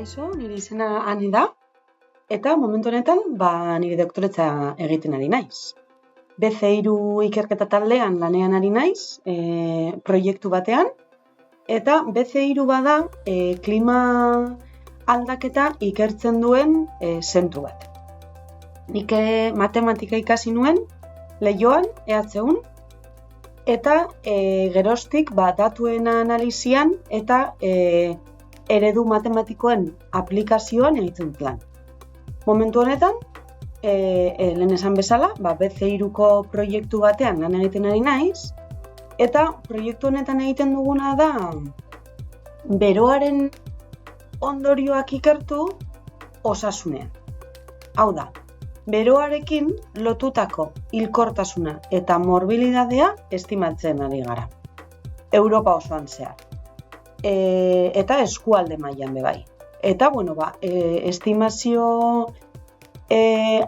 Kaixo, nire izena Ane da, eta momentu honetan nire doktoretza egiten ari naiz. BC3 ikerketa taldean lanean ari naiz, proiektu batean, eta BC3 bada klima aldaketa ikertzen duen zentru bat. Nik matematika ikasi nuen, Leioan, EHUn, eta geroztik datuen analizian eta eredu matematikoen aplikazioan egiten dut lan. Momentu honetan, lehen esan bezala, BC3ko proiektu batean lan egiten ari naiz, eta proiektu honetan egiten duguna da beroaren ondorioak ikertu osasunean. Hau da, beroarekin lotutako hilkortasuna eta morbilidadea estimatzen ari gara. Europa osoan zehar. Eta eskualde mailan bai. Eta, estimazio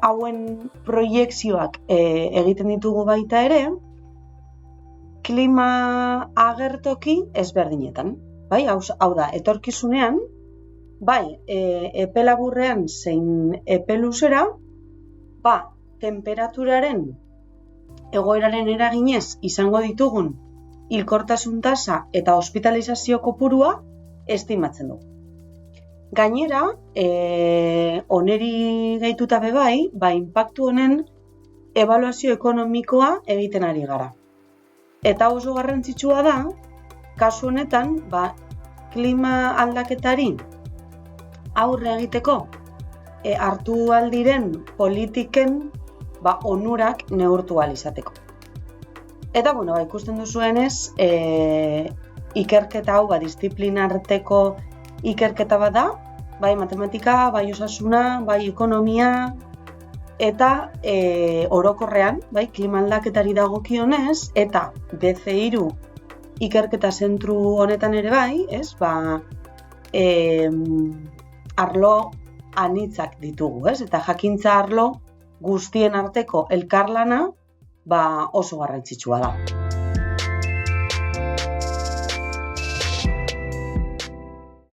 hauen proiekzioak egiten ditugu baita ere, klima agertoki ezberdinetan. Bai, hau da, etorkizunean, bai, epe laburrean zein epe luzera, temperaturaren egoeraren eraginez izango ditugun hilkortasun tasa eta hospitalizazio kopurua estimatzen du. Gainera, oneri gehituta bai, inpaktu honen ebaluazio ekonomikoa egiten ari gara. Eta oso garrantzitsua da, kasu honetan, klima aldaketari aurre egiteko hartu aldiren politiken onurak neurtu ahal izateko. Eta, ikusten duzuenez, ikerketa hau, disiplinarteko ikerketa bat da, bai matematika, bai osasuna, bai ekonomia, eta orokorrean, klima aldaketari dagokionez, eta BC3 ikerketa zentru honetan ere bai, arlo anitzak ditugu, eta jakintza arlo guztien arteko elkarlana oso garrantzitsua da.